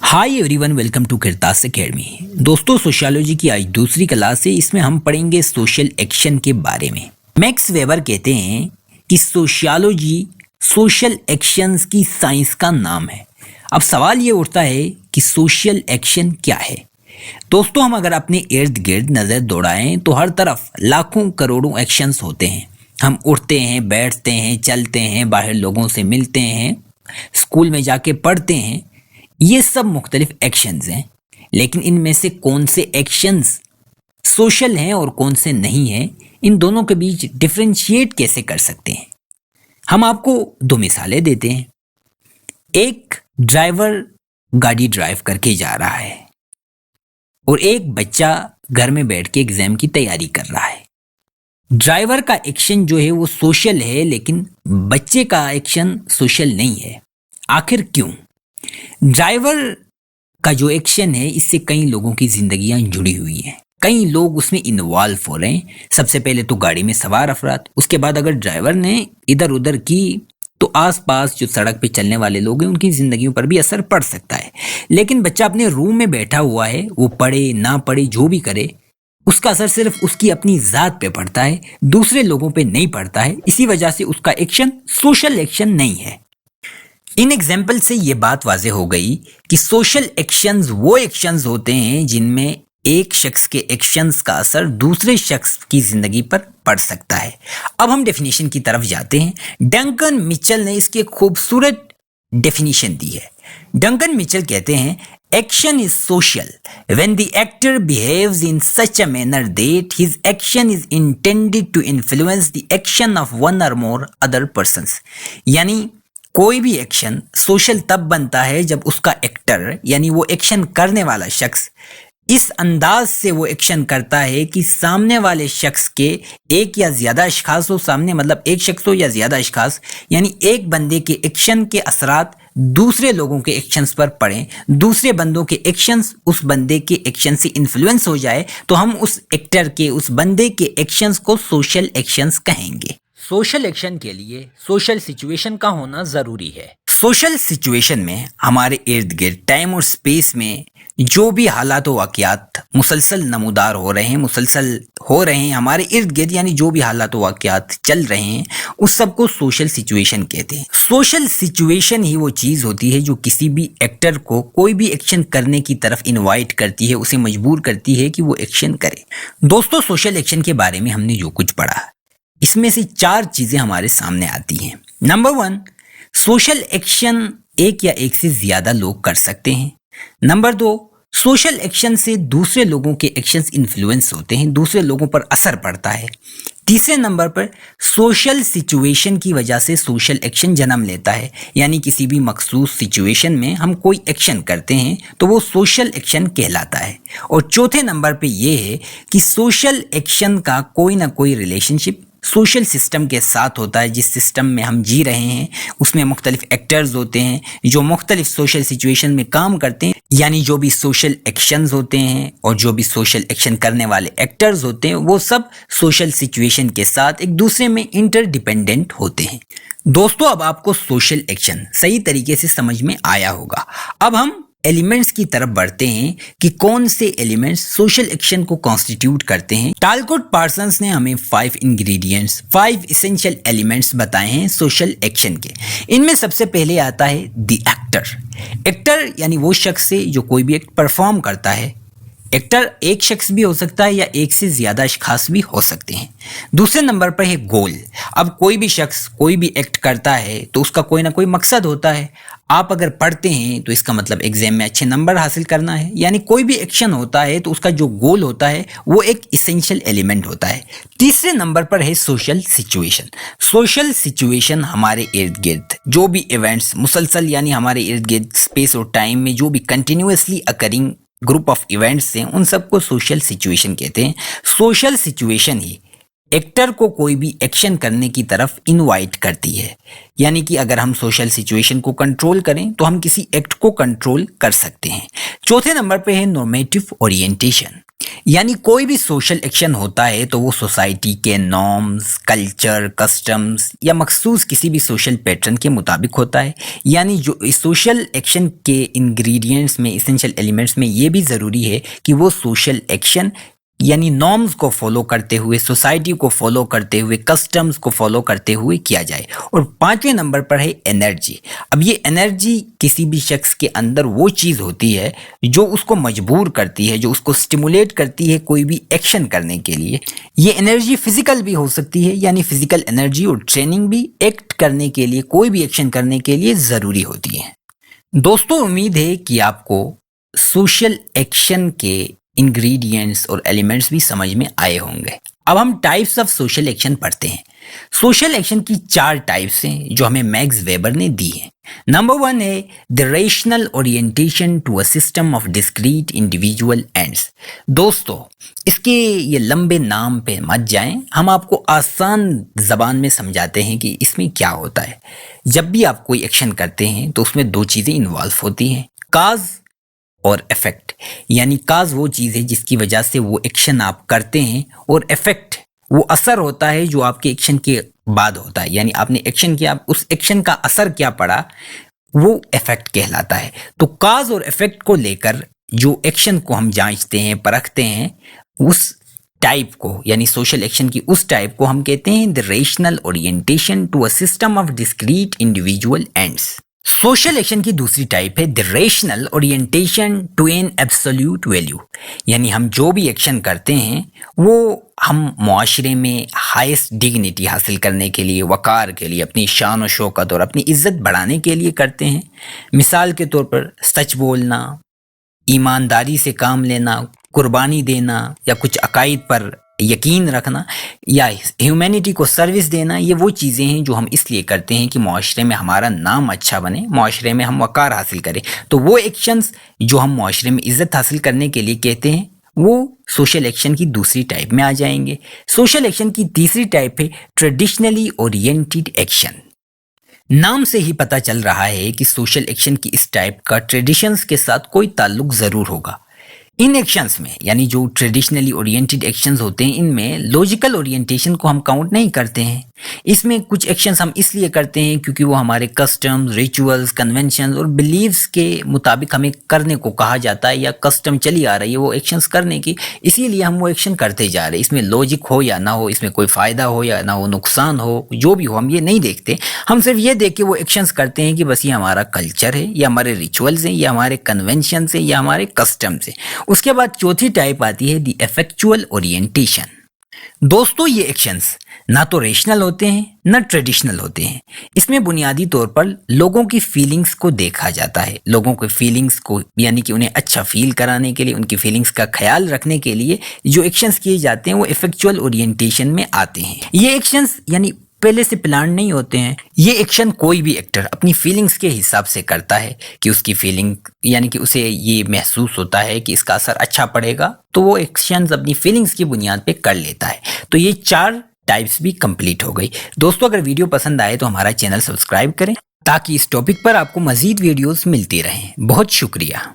Hi everyone, welcome to Kirtas academy. दोस्तों, sociology की आज दूसरी क्लास है। इसमें हम पढ़ेंगे सोशल एक्शन के बारे में। मैक्स वेबर कहते हैं कि सोशियोलॉजी सोशल एक्शंस की साइंस का नाम है। अब सवाल ये उठता है कि सोशल एक्शन क्या है। दोस्तों, हम अगर अपने इर्द गिर्द नज़र दौड़ाएं तो हर तरफ लाखों करोड़ों एक्शंस होते हैं। हम उठते हैं, बैठते हैं, चलते हैं, बाहर लोगों से मिलते हैं, स्कूल में जाके पढ़ते हैं। ये सब मुख्तलिफ एक्शंस हैं, लेकिन इनमें से कौन से एक्शंस सोशल हैं और कौन से नहीं हैं, इन दोनों के बीच डिफरेंशिएट कैसे कर सकते हैं। हम आपको दो मिसालें देते हैं। एक ड्राइवर गाड़ी ड्राइव करके जा रहा है और एक बच्चा घर में बैठ के एग्जाम की तैयारी कर रहा है। ड्राइवर का एक्शन जो है वो सोशल है, लेकिन बच्चे का एक्शन सोशल नहीं है। आखिर क्यों? ड्राइवर का जो एक्शन है इससे कई लोगों की जिंदगियां जुड़ी हुई हैं, कई लोग उसमें इन्वॉल्व हो रहे हैं। सबसे पहले तो गाड़ी में सवार अफराद, उसके बाद अगर ड्राइवर ने इधर उधर की तो आसपास जो सड़क पे चलने वाले लोग हैं उनकी जिंदगियों पर भी असर पड़ सकता है। लेकिन बच्चा अपने रूम में बैठा हुआ है, वो पढ़े ना पढ़े जो भी करे, उसका असर सिर्फ उसकी अपनी जात पे पड़ता है, दूसरे लोगों पे नहीं पड़ता है। इसी वजह से उसका एक्शन सोशल एक्शन नहीं है। इन एग्जाम्पल से ये बात वाज़ेह हो गई कि सोशल एक्शंस वो एक्शंस होते हैं जिनमें एक शख्स के एक्शंस का असर दूसरे शख्स की जिंदगी पर पड़ सकता है। अब हम डेफिनेशन की तरफ जाते हैं। डंकन मिचेल ने इसकी एक खूबसूरत डेफिनेशन दी है। डंकन मिचेल कहते हैं, action is social when the actor behaves in such a manner that his action is intended to influence the action of one or more other persons. यानी कोई भी एक्शन सोशल तब बनता है जब उसका एक्टर यानी वो एक्शन करने वाला शख्स इस अंदाज से वो एक्शन करता है कि सामने वाले शख्स के एक या ज्यादा अशखास हो, सामने मतलब एक शख्स हो या ज्यादा अशखास, यानी एक बंदे के एक्शन के असरात दूसरे लोगों के एक्शंस पर पड़े, दूसरे बंदों के एक्शंस उस बंदे के एक्शन से इन्फ्लुएंस हो जाए, तो हम उस एक्टर के, उस बंदे के एक्शंस को सोशल एक्शंस कहेंगे। सोशल एक्शन के लिए सोशल सिचुएशन का होना जरूरी है। सोशल सिचुएशन में हमारे इर्द गिर्द टाइम और स्पेस में जो भी हालात व वाक़यात मुसलसल नमूदार हो रहे हैं हमारे इर्द गिर्द, यानी जो भी हालात व वाक़यात चल रहे हैं, उस सब को सोशल सिचुएशन कहते हैं। सोशल सिचुएशन ही वो चीज़ होती है जो किसी भी एक्टर को कोई भी एक्शन करने की तरफ इनवाइट करती है, उसे मजबूर करती है कि वो एक्शन करे। दोस्तों, सोशल एक्शन के बारे में हमने जो कुछ पढ़ा, इसमें से चार चीजें हमारे सामने आती हैं। नंबर 1, सोशल एक्शन एक या एक से ज्यादा लोग कर सकते हैं। नंबर 2, सोशल एक्शन से दूसरे लोगों के एक्शंस इन्फ्लुएंस होते हैं, दूसरे लोगों पर असर पड़ता है। तीसरे नंबर पर सोशल सिचुएशन की वजह से सोशल एक्शन जन्म लेता है, यानी किसी भी मखसूस सिचुएशन में हम कोई एक्शन करते हैं तो वो सोशल एक्शन कहलाता है। और चौथे नंबर पे ये है कि सोशल एक्शन का कोई ना कोई रिलेशनशिप सोशल सिस्टम के साथ होता है। जिस सिस्टम में हम जी रहे हैं उसमें मुख्तलिफ एक्टर्स होते हैं जो मुख्तलिफ सोशल सिचुएशन में काम करते हैं, यानी जो भी सोशल एक्शंस होते हैं और जो भी सोशल एक्शन करने वाले एक्टर्स होते हैं वो सब सोशल सिचुएशन के साथ एक दूसरे में इंटरडिपेंडेंट होते हैं। दोस्तों, अब आपको सोशल एक्शन सही तरीके से समझ में आया होगा। अब हम एलिमेंट्स की तरफ बढ़ते हैं कि कौन से एलिमेंट्स सोशल एक्शन को कॉन्स्टिट्यूट करते हैं। टालकोट पार्सन्स ने हमें 5 इंग्रेडिएंट्स, 5 इसेंशियल एलिमेंट्स बताए हैं सोशल एक्शन के। इनमें सबसे पहले आता है द एक्टर। एक्टर यानी वो शख्स है जो कोई भी एक्ट परफॉर्म करता है। एक्टर एक शख्स भी हो सकता है या एक से ज्यादा अशखास भी हो सकते हैं। दूसरे नंबर पर है गोल। अब कोई भी शख्स कोई भी एक्ट करता है तो उसका कोई ना कोई मकसद होता है। आप अगर पढ़ते हैं तो इसका मतलब एग्जाम में अच्छे नंबर हासिल करना है, यानी कोई भी एक्शन होता है तो उसका जो गोल होता है वो एक इसेंशियल एलिमेंट होता है। तीसरे नंबर पर है सोशल सिचुएशन। सोशल सिचुएशन हमारे इर्द गिर्द जो भी इवेंट्स मुसलसल, यानी हमारे इर्द गिर्द स्पेस और टाइम में जो भी continuously occurring group of events हैं उन सबको सोशल सिचुएशन कहते हैं। सोशल सिचुएशन ही एक्टर को कोई भी एक्शन करने की तरफ इनवाइट करती है, यानी कि अगर हम सोशल सिचुएशन को कंट्रोल करें तो हम किसी एक्ट को कंट्रोल कर सकते हैं। चौथे नंबर पे है नॉर्मेटिव ओरिएंटेशन। यानी कोई भी सोशल एक्शन होता है तो वो सोसाइटी के नॉर्म्स, कल्चर, कस्टम्स या मखसूस किसी भी सोशल पैटर्न के मुताबिक होता है। यानी जो सोशल एक्शन के इंग्रेडिएंट्स में, इसेंशियल एलिमेंट्स में ये भी ज़रूरी है कि वो सोशल एक्शन यानी नॉर्म्स को फॉलो करते हुए, सोसाइटी को फॉलो करते हुए, कस्टम्स को फॉलो करते हुए किया जाए। और 5वें नंबर पर है एनर्जी। अब ये एनर्जी किसी भी शख्स के अंदर वो चीज़ होती है जो उसको मजबूर करती है, जो उसको स्टिमुलेट करती है कोई भी एक्शन करने के लिए। ये एनर्जी फिजिकल भी हो सकती है, यानी फिजिकल एनर्जी और ट्रेनिंग भी एक्ट करने के लिए, कोई भी एक्शन करने के लिए ज़रूरी होती है। दोस्तों, उम्मीद है कि आपको सोशल एक्शन के इंग्रेडिएंट्स और एलिमेंट्स भी समझ में आए होंगे। अब हम टाइप्स ऑफ सोशल एक्शन पढ़ते हैं। सोशल एक्शन की 4 टाइप्स हैं जो हमें मैक्स वेबर ने दी है। नंबर 1 है the rational orientation to a system of discrete individual ends. दोस्तों, इसके ये लंबे नाम पे मत जाएं, हम आपको आसान जबान में समझाते हैं कि इसमें क्या होता है। जब भी आप कोई एक्शन करते हैं तो उसमें 2 चीज़ें इन्वॉल्व होती हैं, काज और इफेक्ट। यानी काज वो चीज़ है जिसकी वजह से वो एक्शन आप करते हैं, और इफेक्ट वो असर होता है जो आपके एक्शन के बाद होता है। यानी आपने एक्शन किया, उस एक्शन का असर क्या पड़ा, वो इफेक्ट कहलाता है। तो काज और इफेक्ट को लेकर जो एक्शन को हम जांचते हैं, परखते हैं, उस टाइप को, यानी सोशल एक्शन की उस टाइप को हम कहते हैं the rational orientation to a system of discrete individual ends. Social action की दूसरी टाइप है the rational orientation to an absolute value. यानी हम जो भी एक्शन करते हैं वो हम मुआशरे में हाईएस्ट डिग्निटी हासिल करने के लिए, वकार के लिए, अपनी शान और शौकत और अपनी इज्जत बढ़ाने के लिए करते हैं। मिसाल के तौर पर सच बोलना, ईमानदारी से काम लेना, कुर्बानी देना, या कुछ अकायद पर यकीन रखना, या ह्यूमैनिटी को सर्विस देना। ये वो चीज़ें हैं जो हम इसलिए करते हैं कि मुआशरे में हमारा नाम अच्छा बने, मुआशरे में हम वकार हासिल करें। तो वो एक्शंस जो हम मुआशरे में इज्जत हासिल करने के लिए कहते हैं वो सोशल एक्शन की दूसरी टाइप में आ जाएंगे। सोशल एक्शन की तीसरी टाइप है ट्रेडिशनली ओरिएंटेड एक्शन। नाम से ही पता चल रहा है कि सोशल एक्शन की इस टाइप का ट्रेडिशंस के साथ कोई ताल्लुक ज़रूर होगा। इन एक्शंस में, यानी जो ट्रेडिशनली ओरिएंटेड एक्शंस होते हैं, इनमें लॉजिकल ओरिएंटेशन को हम काउंट नहीं करते हैं। इसमें कुछ एक्शंस हम इसलिए करते हैं क्योंकि वो हमारे कस्टम्स, रिचुअल्स, कन्वेंशंस और बिलीव्स के मुताबिक हमें करने को कहा जाता है, या कस्टम चली आ रही है वो एक्शंस करने की, इसीलिए हम वो एक्शन करते जा रहे हैं। इसमें लॉजिक हो या ना हो, इसमें कोई फ़ायदा हो या ना हो, नुकसान हो, जो भी हो, हम ये नहीं देखते। हम सिर्फ ये देख के वो एक्शंस करते हैं कि बस ये हमारा कल्चर है, या हमारे रिचुअल्स हैं, या हमारे कन्वेंशंस हैं, या हमारे कस्टम्स हैं। उसके बाद चौथी टाइप आती है द इफेक्चुअल ओरिएंटेशन। दोस्तों, ये एक्शंस ना तो रेशनल होते हैं ना ट्रेडिशनल होते हैं। इसमें बुनियादी तौर पर लोगों की फीलिंग्स को देखा जाता है। लोगों के फीलिंग्स को, यानी कि उन्हें अच्छा फील कराने के लिए, उनकी फीलिंग्स का ख्याल रखने के लिए जो एक्शंस किए जाते हैं वो इफेक्चुअल ओरिएंटेशन में आते हैं। ये एक्शंस यानी पहले से प्लान नहीं होते हैं। ये एक्शन कोई भी एक्टर अपनी फीलिंग्स के हिसाब से करता है कि उसकी फीलिंग, यानी कि उसे ये महसूस होता है कि इसका असर अच्छा पड़ेगा, तो वो एक्शंस अपनी फीलिंग्स की बुनियाद पे कर लेता है। तो ये 4 टाइप्स भी कंप्लीट हो गई। दोस्तों, अगर वीडियो पसंद आए तो हमारा चैनल सब्सक्राइब करें ताकि इस टॉपिक पर आपको मजीद वीडियोस मिलती रहें। बहुत शुक्रिया।